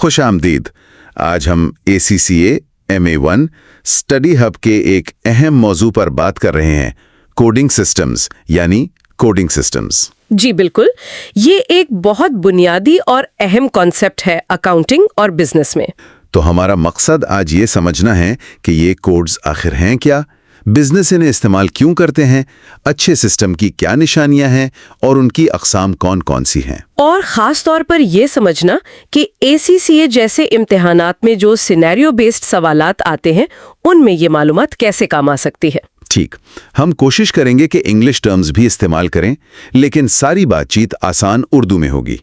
खुश आमदीद। आज हम ACCA MA1 स्टडी हब के एक अहम मौजू पर बात कर रहे हैं, कोडिंग सिस्टम्स यानी कोडिंग सिस्टम्स। जी बिल्कुल, ये एक बहुत बुनियादी और अहम कॉन्सेप्ट है अकाउंटिंग और बिजनेस में। तो हमारा मकसद आज ये समझना है कि ये कोड्स आखिर हैं क्या, बिजनेस इन्हें इस्तेमाल क्यों करते हैं, अच्छे सिस्टम की क्या निशानियां हैं और उनकी अक़साम कौन कौन सी हैं। और ख़ास तौर पर ये समझना कि ACCA जैसे इम्तिहानात में जो सिनेरियो बेस्ड सवालात आते हैं उनमें ये मालूमात कैसे काम आ सकती है। ठीक, हम कोशिश करेंगे कि इंग्लिश टर्म्स भी इस्तेमाल करें, लेकिन सारी बातचीत आसान उर्दू में होगी,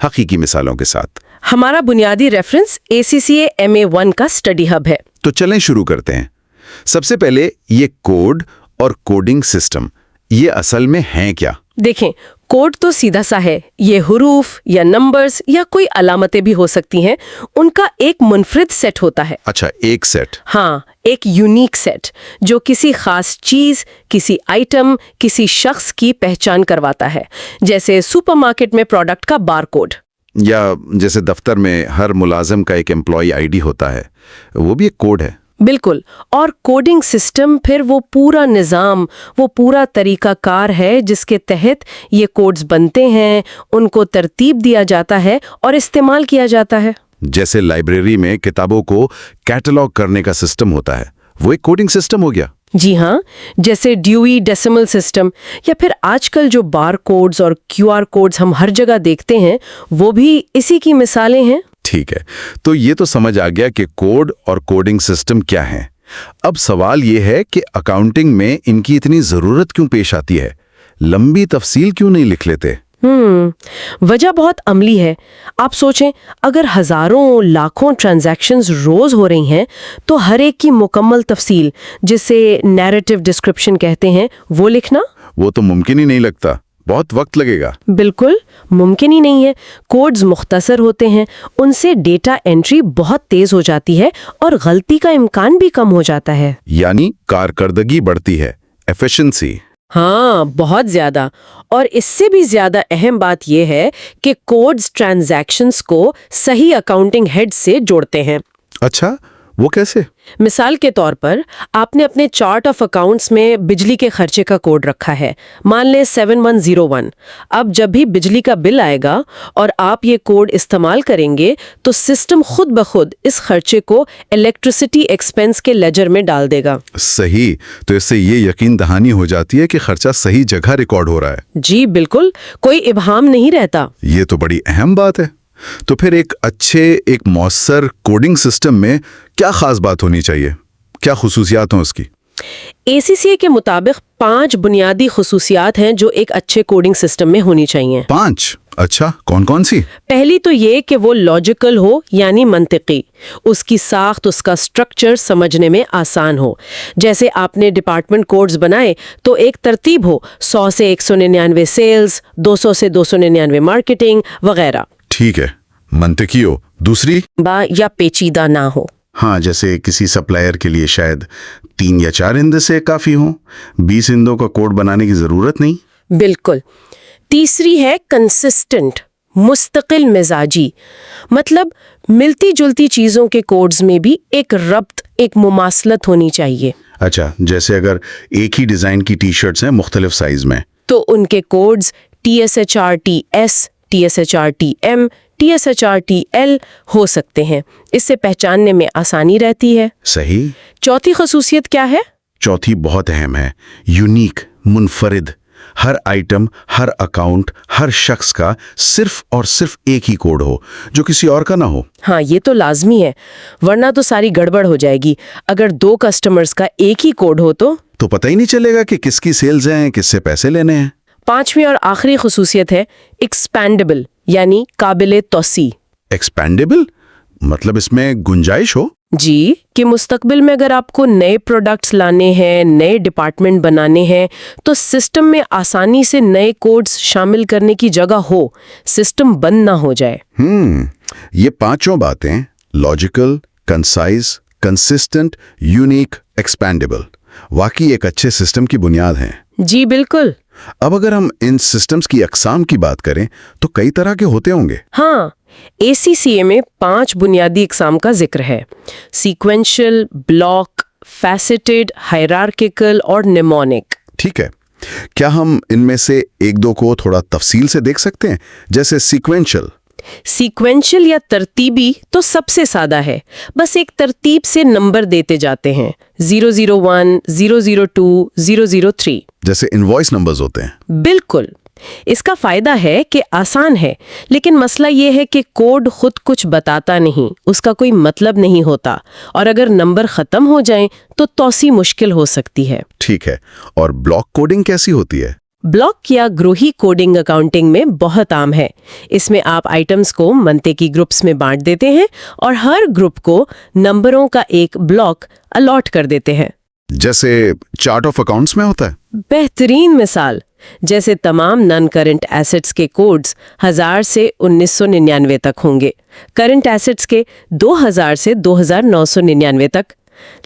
हकीकी मिसालों के साथ। हमारा बुनियादी रेफरेंस ACCA MA1 का स्टडी हब है। तो चलें शुरू करते हैं। सबसे पहले ये कोड और कोडिंग सिस्टम, ये असल में हैं क्या? देखें, कोड तो सीधा सा है, ये हुरूफ या नंबर्स या कोई अलामतें भी हो सकती हैं, उनका एक मुनफरिद सेट होता है। अच्छा, एक सेट। हाँ, एक यूनिक सेट जो किसी खास चीज, किसी आइटम, किसी शख्स की पहचान करवाता है, जैसे सुपरमार्केट में प्रोडक्ट का बारकोड, या जैसे दफ्तर में हर मुलाजिम का एक एम्प्लॉय आईडी होता है, वो भी एक कोड है। बिल्कुल। और कोडिंग सिस्टम फिर वो पूरा निज़ाम, वो पूरा तरीकाकार है जिसके तहत ये कोड्स बनते हैं, उनको तरतीब दिया जाता है और इस्तेमाल किया जाता है। जैसे लाइब्रेरी में किताबों को कैटलॉग करने का सिस्टम होता है, वो एक कोडिंग सिस्टम हो गया। जी हाँ, जैसे ड्यूई डेसिमल सिस्टम या फिर आजकल जो बार कोड्स और QR कोड्स हम हर जगह देखते हैं, वो भी इसी की मिसालें हैं। ठीक है, तो ये तो समझ आ गया कि कोड और कोडिंग सिस्टम क्या है। अब सवाल ये है कि अकाउंटिंग में इनकी इतनी ज़रूरत क्यों पेश आती है, लंबी तफसील क्यों नहीं लिख लेते? वजह बहुत अमली है। आप सोचें, अगर हजारों लाखों ट्रांजैक्शंस रोज हो रही हैं, तो हर एक की मुकम्मल तफसील, जिसे नैरेटिव डिस्क्रिप्शन कहते हैं, वो लिखना वो तो मुमकिन ही नहीं लगता, बहुत वक्त लगेगा। बिल्कुल मुमकिन ही नहीं है। कोड्स मुख्तसर होते हैं, उनसे डेटा एंट्री बहुत तेज हो जाती है और गलती का इम्कान भी कम हो जाता है। यानी कारकर्दगी बढ़ती है, एफिशिएंसी। हाँ, बहुत ज्यादा। और इससे भी ज्यादा अहम बात यह है कि कोड्स ट्रांजैक्शंस को सही अकाउंटिंग हेड से जोड़ते हैं। अच्छा, वो कैसे? मिसाल के तौर पर, आपने अपने चार्ट ऑफ अकाउंट्स में बिजली के खर्चे का कोड रखा है, मान लें 7101। अब जब भी बिजली का बिल आएगा और आप ये कोड इस्तेमाल करेंगे, तो सिस्टम खुद ब खुद इस खर्चे को इलेक्ट्रिसिटी एक्सपेंस के लेजर में डाल देगा। सही, तो इससे ये यकीन दहानी हो जाती है कि खर्चा सही जगह रिकॉर्ड हो रहा है। जी बिल्कुल, कोई इब्हाम नहीं रहता। ये तो बड़ी अहम बात है। तो फिर एक मौसर कोडिंग सिस्टम में क्या खास बात होनी चाहिए, क्या खुसूसियात हैं उसकी? ACCA के मुताबिक 5 बुनियादी खुसूसियात हैं जो एक अच्छे कोडिंग सिस्टम में होनी चाहिए। 5? अच्छा, कौन कौन सी? पहली तो ये कि वो लॉजिकल हो, यानी मंतिकी, उसकी साख्त, उसका स्ट्रक्चर समझने में आसान हो। जैसे आपने डिपार्टमेंट कोड्स बनाए तो एक तरतीब हो, 100 से 199 सेल्स, 200 से 299 मार्केटिंग वगैरह। ठीक है, मंतिकी हो। दूसरी? या पेचीदा ना हो। हाँ, जैसे किसी सप्लायर के लिए शायद 3 या 4 हिंदे काफी हो, 20 हिंदों का कोड बनाने की जरूरत नहीं। बिल्कुल। तीसरी है कंसिस्टेंट, मुस्तकिल मिजाजी, मतलब मिलती जुलती चीजों के कोड्स में भी एक रब्त, एक मुमासलत होनी चाहिए। अच्छा, जैसे अगर एक ही डिजाइन की टी-शर्ट्स हैं मुख्तलिफ साइज में, तो उनके कोड्स TSHRTS, TSHRTM, TSHRTL हो सकते हैं। इससे पहचानने में आसानी रहती है। सही। चौथी खसूसियत क्या है? चौथी बहुत अहम है, यूनिक, मुनफरिद। हर आइटम, हर अकाउंट, हर शख्स का सिर्फ और सिर्फ एक ही कोड हो, जो किसी और का ना हो। हाँ, ये तो लाजमी है, वरना तो सारी गड़बड़ हो जाएगी। अगर 2 कस्टमर्स का एक ही कोड हो तो पता ही नहीं चलेगा कि किसकी सेल्स हैं, किससे पैसे लेने हैं। 5वीं और आखिरी खसूसियत है एक्सपैंडेबल, यानी काबिले तौसी। एक्सपैंडेबल मतलब इसमें गुंजाइश हो? जी, कि मुस्तकबिल में अगर आपको नए प्रोडक्ट्स लाने हैं, नए डिपार्टमेंट बनाने हैं, तो सिस्टम में आसानी से नए कोड्स शामिल करने की जगह हो, सिस्टम बंद ना हो जाए। ये 5 बातें, logical, concise, consistent, unique, expandable, वाकई एक अच्छे सिस्टम की बुनियाद हैं। जी बिल्कुल। अब अगर हम इन सिस्टम्स की अकसाम की बात करें तो कई तरह के होते होंगे। हाँ, ACCA में 5 बुनियादी इकसाम का जिक्र है: सीक्वेंशियल, ब्लॉक, फैसेटेड, हायरार्किकल और निमोनिक। ठीक है, क्या हम इनमें से एक दो को थोड़ा तफसील से देख सकते हैं? जैसे सीक्वेंशियल या तरतीबी तो सबसे सादा है, बस एक तरतीब से नंबर देते जाते हैं, 001, 002, 003। जैसे इनवॉइस नंबर्स होते हैं। बिल्कुल। इसका फायदा है कि आसान है, लेकिन मसला ये है कि कोड खुद कुछ बताता नहीं, उसका कोई मतलब नहीं होता, और अगर नंबर खत्म हो जाएं तो तौसी मुश्किल हो सकती है। ठीक है, और ब्लॉक कोडिंग कैसी होती है? ब्लॉक या ग्रोही कोडिंग अकाउंटिंग में बहुत आम है। इसमें आप आइटम्स को मनते की ग्रुप्स में बांट देते हैं और हर ग्रुप को नंबरों का एक ब्लॉक अलॉट कर देते हैं। जैसे चार्ट ऑफ अकाउंट्स में होता है। बेहतरीन मिसाल, जैसे तमाम नॉन करंट एसेट्स के कोड्स 1000 से 1999 तक होंगे, करंट एसेट्स के 2000 से 2999 तक,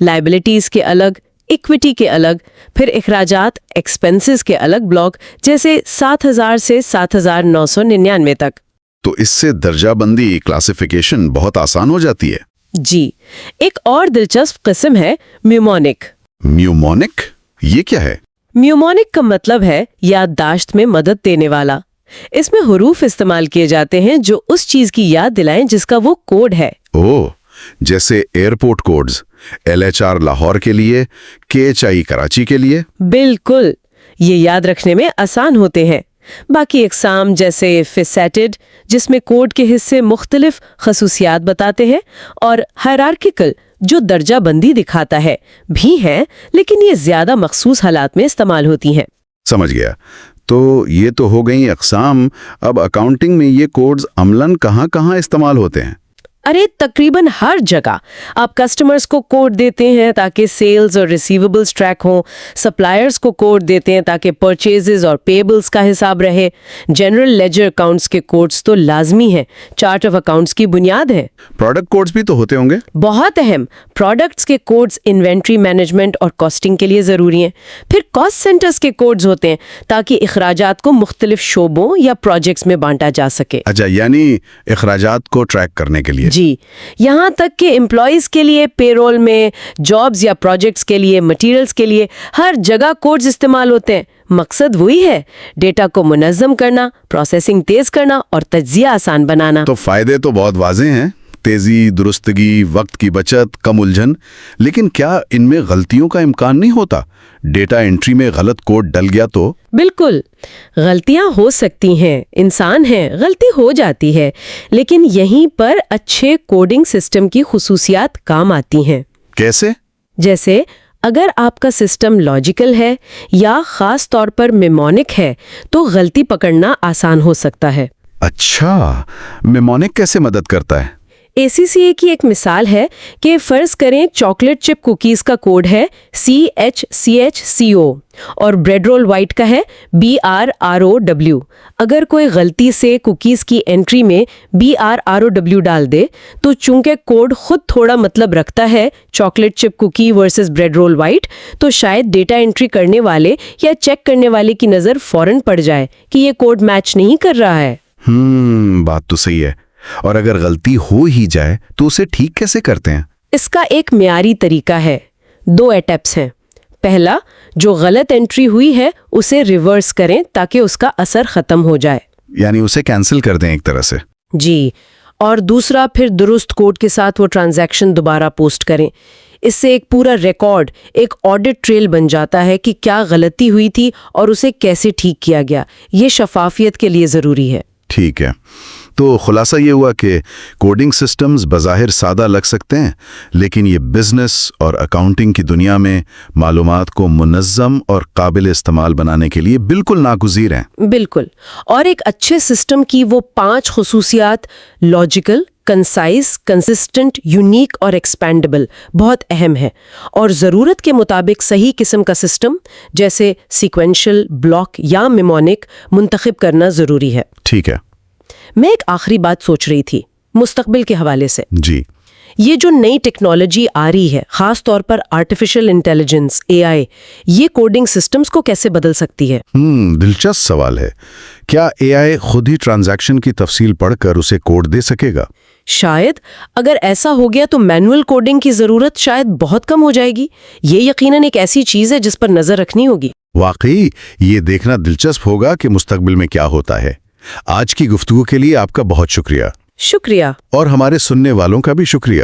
लायबिलिटीज के अलग, इक्विटी के अलग, फिर इखराजात एक्सपेंसेस के अलग ब्लॉक, जैसे 7000 से 7999 तक। तो इससे दर्जाबंदी क्लासिफिकेशन बहुत आसान हो जाती है। जी, एक और दिलचस्प किस्म है म्यूमोनिक। म्यूमोनिक, ये क्या है? म्यूमोनिक का मतलब है याददाश्त में मदद देने वाला। इसमें हुरूफ इस्तेमाल किए जाते हैं जो उस चीज की याद दिलाएं जिसका वो कोड है। ओह, जैसे एयरपोर्ट कोड्स, LHR लाहौर के लिए, KHI कराची के लिए। बिल्कुल, ये याद रखने में आसान होते हैं। बाकी इकसाम जैसे फैसेटेड, जिसमें कोड के हिस्से मुख्तलिफ खसूसियात बताते हैं, और हायरार्किकल, जो दर्जा बंदी दिखाता है, भी हैं, लेकिन ये ज्यादा मखसूस हालात में इस्तेमाल होती हैं। समझ गया। तो ये तो हो गई अकसाम। अब अकाउंटिंग में ये कोड्स अमलन कहाँ-कहाँ इस्तेमाल होते हैं? अरे तकरीबन हर जगह। आप कस्टमर्स को कोड देते हैं ताकि सेल्स और रिसीवेबल्स ट्रैक हों, सप्लायर्स को कोड देते हैं ताकि परचेजेस और पेबल्स का हिसाब रहे। जनरल लेजर अकाउंट्स के कोड्स तो लाजमी हैं, चार्ट ऑफ अकाउंट्स की बुनियाद है। प्रोडक्ट कोड्स भी तो होते होंगे? बहुत अहम। प्रोडक्ट्स के कोड्स इन्वेंट्री मैनेजमेंट और कॉस्टिंग के लिए ज़रूरी हैं। फिर कॉस्ट सेंटर्स के कोड्स होते हैं ताकि इखराजात को मुख्तलिफ शोबों या प्रोजेक्ट्स में बांटा जा सके। अच्छा, यानी इखराजात को ट्रैक करने के लिए। जी, यहाँ तक कि एम्प्लॉयज के लिए पेरोल में, जॉब्स या प्रोजेक्ट्स के लिए, मटेरियल्स के लिए, हर जगह कोड्स इस्तेमाल होते हैं। मकसद वही है, डेटा को मुनज़्ज़म करना, प्रोसेसिंग तेज करना और तज्जिया आसान बनाना। तो फायदे तो बहुत वाज़ेह हैं, तेजी, दुरुस्तगी, वक्त की बचत, कम उलझन। लेकिन क्या इनमें गलतियों का इम्कान नहीं होता? डेटा एंट्री में गलत कोड डल गया तो? बिल्कुल, गलतियां हो सकती हैं, इंसान हैं, गलती हो जाती है, लेकिन यहीं पर अच्छे कोडिंग सिस्टम की खुसूसियात काम आती हैं। कैसे? जैसे अगर आपका सिस्टम लॉजिकल है या खास तौर पर मेमोनिक है तो गलती पकड़ना आसान हो सकता है। अच्छा, मेमोनिक कैसे मदद करता है? ACCA की एक मिसाल है कि फर्ज करें चॉकलेट चिप कुकीज का कोड है CHCHCO और ब्रेड रोल व्हाइट का है BRROW। अगर कोई गलती से कुकीज की एंट्री में BRROW डाल दे तो चूंकि कोड खुद थोड़ा मतलब रखता है, chocolate chip cookie versus bread roll white, तो शायद डेटा एंट्री करने वाले या चेक करने वाले की नज़र फौरन पड़ जाए कि ये कोड मैच नहीं कर रहा है। बात तो सही है। और अगर गलती हो ही जाए तो उसे ठीक कैसे करते हैं? इसका एक मियारी तरीका है। 2 एटेप्स हैं। पहला, जो गलत एंट्री हुई है उसे रिवर्स करें ताकि उसका असर खत्म हो जाए, यानी उसे कैंसिल कर दें एक तरह से। जी। और दूसरा, फिर दुरुस्त कोड के साथ वो ट्रांजैक्शन दोबारा पोस्ट करें। इससे एक पूरा रिकॉर्ड, एक ऑडिट ट्रेल बन जाता है कि क्या गलती हुई थी और उसे कैसे ठीक किया गया। ये शफाफियत के लिए ज़रूरी है। ठीक है, तो खुलासा ये हुआ कि कोडिंग सिस्टम्स बज़ाहिर सादा लग सकते हैं, लेकिन ये बिजनेस और अकाउंटिंग की दुनिया में मालूमात को मुनज़्ज़म और काबिल इस्तेमाल बनाने के लिए बिल्कुल नागुज़ीर हैं। बिल्कुल। और एक अच्छे सिस्टम की वो 5 खुसूसियात, लॉजिकल, कंसाइज, कंसिस्टेंट, यूनिक और एक्सपेंडेबल, बहुत अहम है। और ज़रूरत के मुताबिक सही किस्म का सिस्टम जैसे सीक्वेंशियल, ब्लॉक या मेमोनिक मुंतखब करना ज़रूरी है। ठीक है। मैं एक आखिरी बात सोच रही थी मुस्तकबिल के हवाले से। जी। یہ جو نئی ٹیکنالوجی آ رہی ہے، خاص طور پر آرٹیفیشل انٹیلیجنس AI، یہ کوڈنگ سسٹمز کو کیسے بدل سکتی ہے؟ دلچسپ سوال ہے. کیا AI خود ہی ٹرانزیکشن کی تفصیل پڑھ کر اسے کوڈ دے سکے گا؟ شاید. اگر ایسا ہو گیا تو مینول کوڈنگ کی ضرورت شاید بہت کم ہو جائے گی. یہ یقیناً ایک ایسی چیز ہے جس پر نظر رکھنی ہوگی. واقعی یہ دیکھنا دلچسپ ہوگا کہ مستقبل میں کیا ہوتا ہے. آج کی گفتگو کے لیے آپ کا بہت شکریہ. شکریہ. اور ہمارے سننے والوں کا بھی شکریہ.